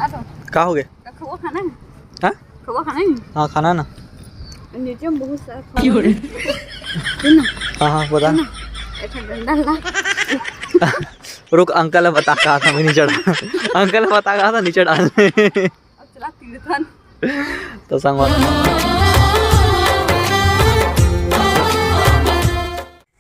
का हो गया? खवा खाना है? हाँ खवा खाना है? हाँ खाना ना। नीचे में बहुत सारा खवा है। सुन हाँ हाँ बता। ऐसा डंडा ला। रुक, अंकल बता कहा था मैं नीचे डाल। अंकल बता कहा था नीचे डालने। अब चला तीर्थन। तो संग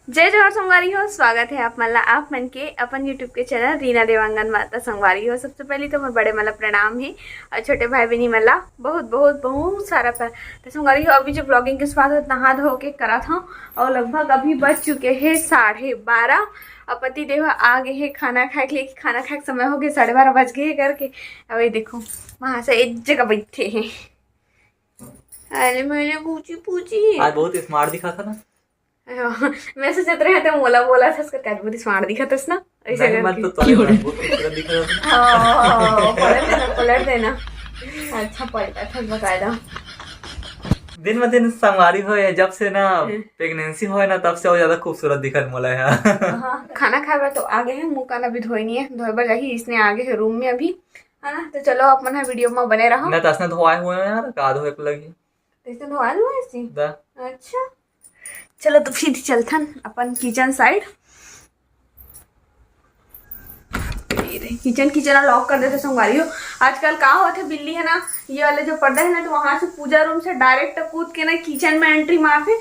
जय जोहर संगवारी हो, स्वागत है आप मला आप मन के अपन यूट्यूब के चैनल रीना देवांगन माता संगवारी हो। सबसे पहले तो मोर बड़े मला प्रणाम है और छोटे भाई बहनी मला बहुत बहुत बहुत सारा तो संगवारी हो। अभी जो ब्लॉगिंग के बाद नहा धो के करा था और लगभग अभी बज चुके हैं 12:30 और पति देव आ गए हैं खाना खाए के लिए। खाना खाए के समय हो गए 12:30 बज गए करके। अभी देखो वहाँ से एक जगह बैठे हैं। अरे मैंने पूछी आज बहुत स्मार्ट दिखा था ना। मैं सोचत रहे थे मोला बोला था उसका क्या बहुत स्मार्ट दिखा था ना ऐसे मत तो दिखा था। हाँ पलट देना अच्छा पलटा था बकायदा। दिन में दिन संगवारी हो या जब से ना प्रेगनेंसी हो ना तब से और ज्यादा खूबसूरत दिखत मोला है। हाँ, खाना खाए तो आगे है, मुंह काला भी धोई नहीं है, धोए बर जाही इसने आगे है रूम में अभी, है ना। तो चलो अपन है वीडियो में बने रहो। ना तसने धोए हुए हैं यार, का धोए पे लगी इसने धोआ दो ऐसे। दा अच्छा चलो तो फिर चलथन अपन किचन साइड। किचन लॉक कर देते संगवारी हो। आजकल का होता है बिल्ली है ना, ये वाले जो पर्दा है ना, तो वहां से पूजा रूम से डायरेक्ट कूद के ना किचन में एंट्री मारे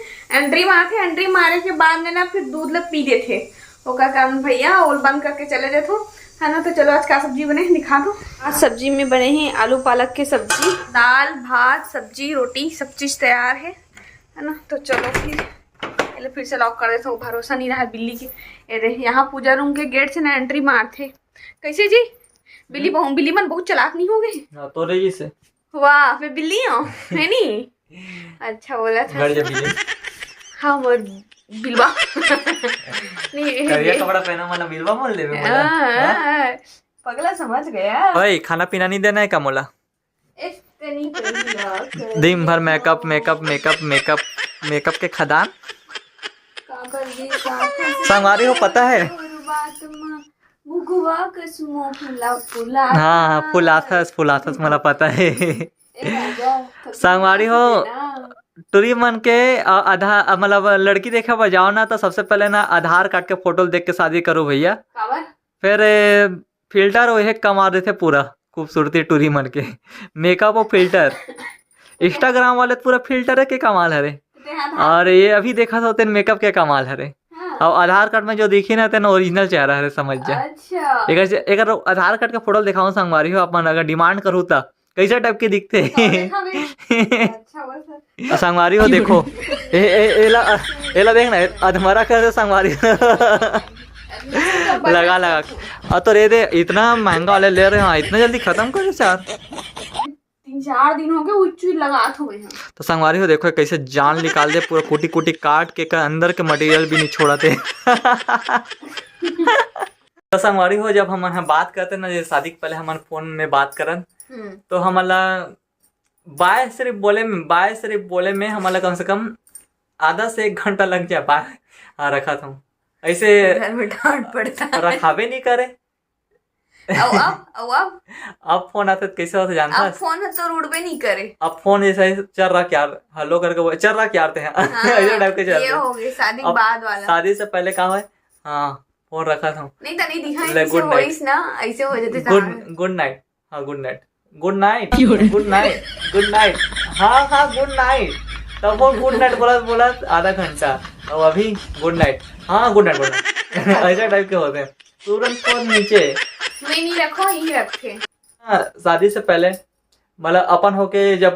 के बाद में ना फिर दूध लग पी देते। वो का कारण भैया ओल बंद करके चले जाते है ना। तो चलो आज क्या सब्जी बने दिखा दो। आज सब्जी में बने हैं आलू पालक की सब्जी, दाल भात सब्जी रोटी सब चीज तैयार है ना। तो चलो फिर से लॉक कर देता हूँ, भरोसा नहीं रहा बिल्ली के। यहाँ पूजा रूम के गेट से ना एंट्री मारते। कैसे जी बिल्ली मन बहुत चालाक नहीं हो गई तो रही से। वाह मैं बिल्ली हूँ है नी। अच्छा बोला था हाँ मोर बिलवा नहीं करिया कपड़ा पहना वाला बिलवा बोल ले पगला समझ गया। ओए खाना पीना नहीं देना है का मोला? दिन भर makeup makeup makeup makeup makeup के खदान संगवारी हो पता है। हाँ फुलाथस मला पता है। संगवारी हो टूरी मन के आधार मतलब लड़की देखा बजाओ ना तो सबसे पहले ना आधार कार्ड के फोटो देख के शादी करो भैया। फिर फिल्टर वही कमा देते पूरा खूबसूरती टूरी मन के मेकअप और फिल्टर। इंस्टाग्राम वाले पूरा फिल्टर है के कमाल हरे। और ये अभी देखा था तेन मेकअप के कमाल हरे। और आधार कार्ड में जो दिखी ना तेन ओरिजिनल चेहरा हरे समझ जा। अच्छा एक आधार कार्ड का फोटो दिखाओ संगवारी हो अपन अगर डिमांड करूँ तो कैसा टाइप के दिखते। संगवारी हो देखो एला देखना अधमरा कर संगवारी लगा तो रे दे इतना महंगा वाले ले रहे हैं इतना जल्दी खत्म कर यार। 3-4 दिन हो गए उच्चू लगा तो संगवारी हो देखो कैसे जान निकाल दे पूरा कोटी कोटी काट के अंदर के मटेरियल भी नहीं छोड़ाते। तो संगवारी हो जब हम बात करते ना जैसे शादी के पहले हम फोन में बात करन तो हमारा बाय सिर्फ बोले में हमारा कम से कम आधा से 1 घंटा लग जाए। बाय रखा था ऐसे घर में डांट पड़ता रखावे नहीं करे। अब फोन आता कैसे होता जानता है? फोन तो उड़बे नहीं करे। अब फोन ऐसा चल रहा क्या हेलो करके चल रहा क्या हैं ऐसे टाइप के चल रहे। ये हो गई शादी के बाद वाला। शादी से पहले कहा है हाँ फोन रखा था नहीं तो नहीं दिखाई गुड नाइट ना ऐसे हो जाते। गुड नाइट हाँ good night good night good night good night हाँ गुड नाइट। तब वो गुड नाइट बोला आधा घंटा और अभी गुड नाइट हाँ गुड नाइट ऐसा टाइप के होते हैं तुरंत फोन नीचे मैं नहीं रखो यही रखे। शादी से पहले मतलब अपन होके जब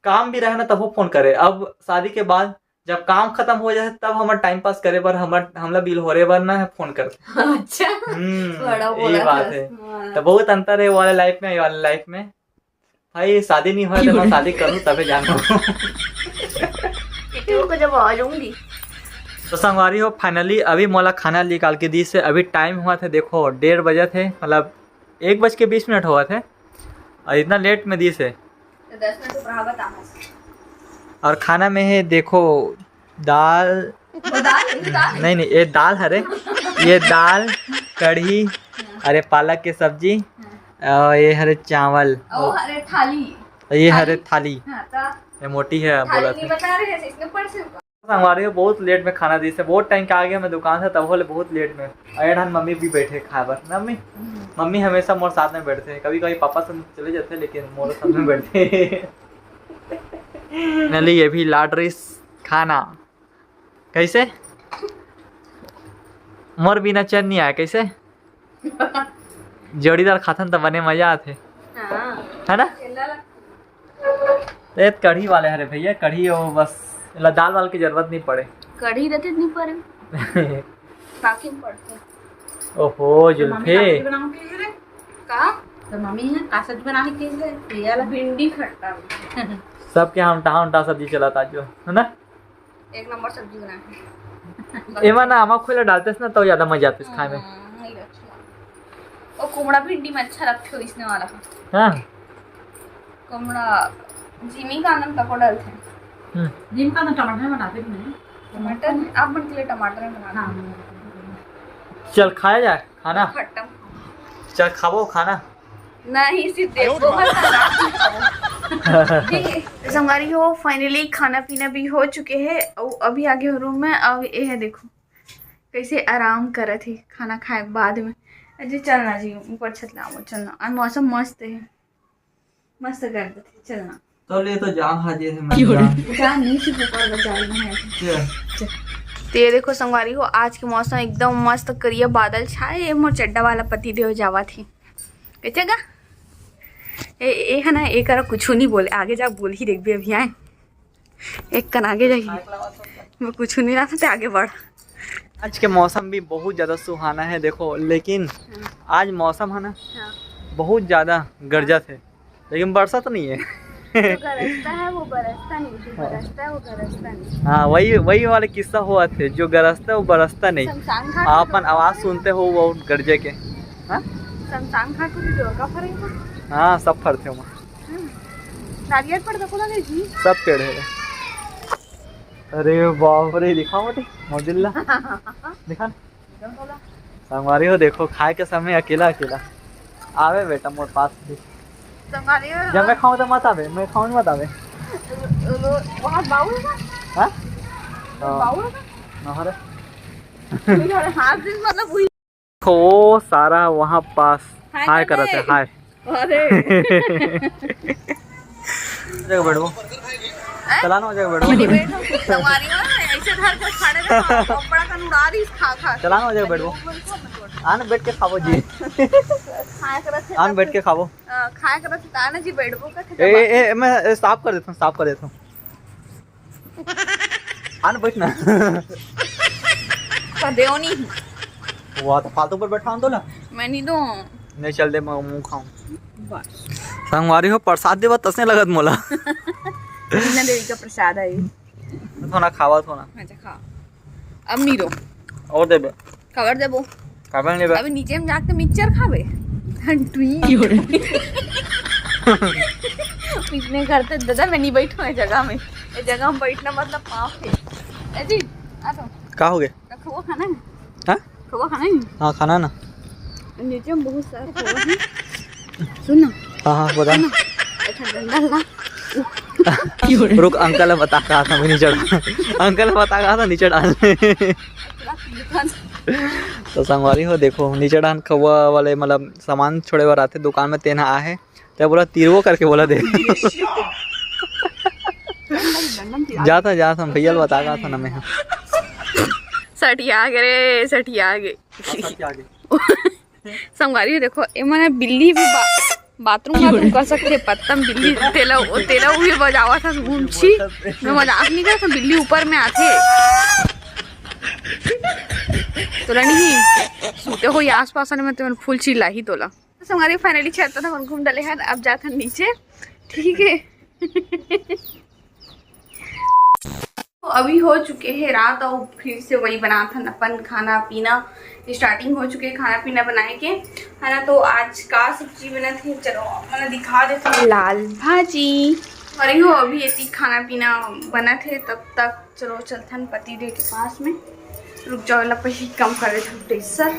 काम भी रहे ना तब वो फोन करे। अब शादी के बाद जब काम खत्म हो जाए तब हमारा टाइम पास करे पर हमला बिल हो रहे बार ना है फोन कर। अच्छा ये बात है। तो बहुत अंतर है वाले लाइफ में ये वाले लाइफ में। भाई शादी नहीं हुआ तो मैं शादी करूँ तभी जानू को जब आ जाऊंगी। तो संगवारी हो फाइनली अभी मोला खाना निकाल के दी से अभी टाइम हुआ था देखो 1:30 बजे थे मतलब 1:20 हुआ थे और इतना लेट में दी से 10 मिनट और खाना में है देखो दाल नहीं ये दाल हरे ये दाल कढ़ी अरे पालक की सब्जी ये हरे चावल, ओ हरे थाली, ये हरे थाली, हाँ ता ये मोटी है बोला थाली नहीं था। बता रहे हैं इसने पर से हमारे को बहुत लेट में खाना दी से, बहुत टाइम के आ गया मैं दुकान से, तब बोले बहुत लेट में अयठान मम्मी भी बैठे खाए बर। मम्मी हमेशा मोर साथ में बैठते हैं, कभी कभी पापा से चले जाते हैं लेकिन मोर साथ में बैठते नली ये भी लाड रही खाना कैसे मोर बिना चैन नहीं आया कैसे जोड़ीदार खाथन तो बने मजा आते हाँ है ना। ये कढ़ी वाले हरे भैया, कढ़ी हो बस, दाल वाल की जरूरत नहीं पड़े। कढ़ी रहते नहीं पर बाकी में पड़ते। ओहो जुल्फे का तो मम्मी है का सब्जी बनाने के लिए ये वाला भिंडी खट्टा सबके यहाँ उल्टा उल्टा सब्जी चलाता जो है ना, एक नंबर सब्जी बना एमा ना आमा खोला डालते ना तो ज्यादा मजा आती खाए में। और कुमड़ा भिंडी में अच्छा लगते हो इसने वाला हाँ कुमड़ा जिमी का नाम तको डालते हैं, जिम का तो टमाटर बनाते भी नहीं, टमाटर आप बन के लिए टमाटर में बनाना। चल खाया जाए खाना, खट्टा चल खाओ खाना नहीं सिर्फ देखो मत संगारी हो। फाइनली खाना पीना भी हो चुके हैं और अभी आगे हो रूम में। अब ये है देखो कैसे आराम कर रहे थे खाना खाए के बाद में। अजय चलना जी ऊपर छत लाओ चलना, आज मौसम मस्त है, मस्त कर देते चलना। तो ले तो जान हाजिर है मैं जान नीचे ऊपर बजाई है। तो ये देखो संगवारी हो आज के मौसम एकदम मस्त करिया बादल छाए, मोर चड्डा वाला पति देव जावा थी कैसे गा ए है ना एक कुछ नहीं बोले, आगे जा बोल ही देख भी अभी आए एक कन आगे जाइए मैं कुछ नहीं रहा था आगे बढ़। आज के मौसम भी बहुत ज़्यादा सुहाना है देखो, लेकिन आज मौसम है ना बहुत ज़्यादा गरजत है, लेकिन वर्षा तो नहीं है। जो गरजता है वो बरसता नहीं, जो बरसता है वो गरजता नहीं। हाँ वही वाले किस्सा हुआ थे, जो गरजता है वो बरसता नहीं। शमशान घाट आपन आवाज़ सुनते हो वो गरजे के। हाँ शमशान घाट को जो का फरेगा। हाँ सब फरते वहाँ, नारियल पर देखो ना जी सब पेड़ है। अरे बाप रे दिखाओ मत मोदिल्ला दिखा हमारी हो देखो खाए के समय अकेला अकेला आवे बेटा मोर पास भी। संगारी हो जब मैं खाऊं तो मत आवे, मैं खाऊं मत आवे। वहाँ बाउल है हाँ बाउल है नहर हाथ दिन मतलब वही खो सारा वहाँ पास हाय करते हाय। अरे जगह बैठो चला ना जगह बैठो संगारी हो ऐसे धर के खड़े रहो कपड़ा का उड़ा रही खा खा चला ना जगह बैठो आन बैठ के खाओ जी खाया करत आन बैठ के खाओ खाया करत ताना जी बैठबो का ए मैं साफ कर देता हूँ आन बैठ ना का देओ नहीं वो तो फालतू पर बैठा हूँ तो ना मैं नहीं दूं नहीं चल दे मैं मुंह खाऊं संगवारी हो प्रसाद देवा तसने लगत मोला कृष्णा देवी का प्रसाद है ये थोड़ा खावा थोड़ा अच्छा खा अब नहीं दो और देबे खबर देबो खाबे लेबे अभी नीचे में जाके मिक्सचर खावे हंटुई पीछने करते दादा मैं नहीं बैठूं इस जगह में, इस जगह में बैठना मतलब पाप है। अजी आ तो का हो गया खवा खाना है हाँ खवा खाना है हाँ खाना ना नीचे में बहुत सारा खवा है सुन ना हाँ बता अच्छा डंडा लगा रुक अंकल बता कहा था मैं नीचे अंकल बता कहा था नीचे डालने तो संगवारी हो देखो नीचे डाल खवा वाले मतलब सामान छोड़े बार आते दुकान में तेना आ है तो बोला तीरवो करके बोला दे जाता भैया बता कहा था ना मैं सटिया गे सटिया गे संगवारी देखो ये मैंने बिल्ली भी बाथरूम कर सकते पत्तम बिल्ली तेला भी बजावा था घूमची मैं मजाक नहीं कर बिल्ली ऊपर में आते तोला नहीं सूते हो आस पास में तो फुल चिल्ला ही तोला तो हमारे फाइनली छत था घूम डाले हैं अब जाता नीचे ठीक है। तो अभी हो चुके हैं रात और फिर से वही बना था अपन खाना पीना स्टार्टिंग हो चुके खाना पीना बनाए के है ना। तो आज का सब्जी बना थी चलो मैंने दिखा देती हूँ लाल भाजी अरे हो अभी ये खाना पीना बना थे तब तक चलो चलथन पति देव के पास में रुक जाओ लपे ही कम कर देते प्रेशर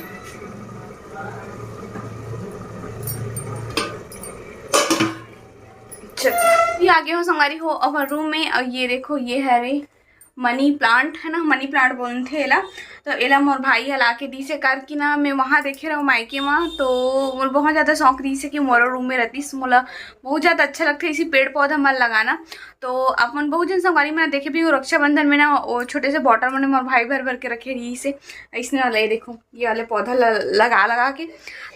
चलो ये आगे हो संगारी हो अब रूम में। और ये देखो ये है रे मनी प्लांट है ना, मनी प्लांट बोलते थे एला। तो एला मोर भाई हला के दी से कार कि ना मैं वहाँ देखे रहा मायके में, तो मोर बहुत ज़्यादा शौक रही से कि मोरा रूम में रहती मोला बहुत ज़्यादा अच्छा लगता है इसी पेड़ पौधा मन लगाना। तो अपन बहुत जन संगवारी में देखे भी रक्षाबंधन में ना वो छोटे से बॉटल में मोर भाई भर भर के रखे रही से इसने वाला। ये देखो ये वाले पौधा लगा के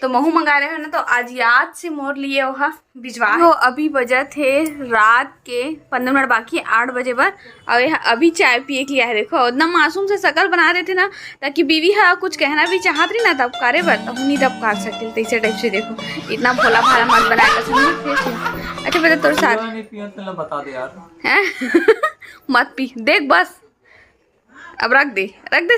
तो महू मंगा रहे हो ना, तो आज याद से मोर लिए वहाँ भिजवा। तो अभी बजा थे रात के 15 मिनट बाकी 8 बजे पर, और यहाँ अभी चाय पिए के लिए है। देखो इतना मासूम से शकल बना रहे थे ना, ताकि बीवी है कुछ कहना भी चाहत रही ना तब करे बर तो नहीं तब कर सकते तैसे टाइप से। देखो इतना भोला भाला मत बनाया कसम। अच्छा बता तोर साथ बता दे यार मत पी देख बस, अब रख दे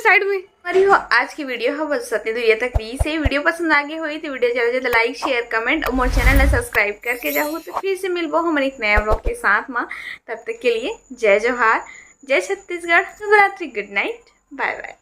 साइड में। हमारी हो आज की वीडियो है बस सत्य दुनिया तक रही से। वीडियो पसंद आगे हुई तो वीडियो ज़्यादा से ज़्यादा लाइक शेयर कमेंट और मोर चैनल ने सब्सक्राइब करके जाओ। तो फिर से मिलबो हमारे एक नया ब्लॉग के साथ में। तब तक के लिए जय जोहार, जय छत्तीसगढ़, शुभ रात्रि, गुड नाइट, बाय बाय।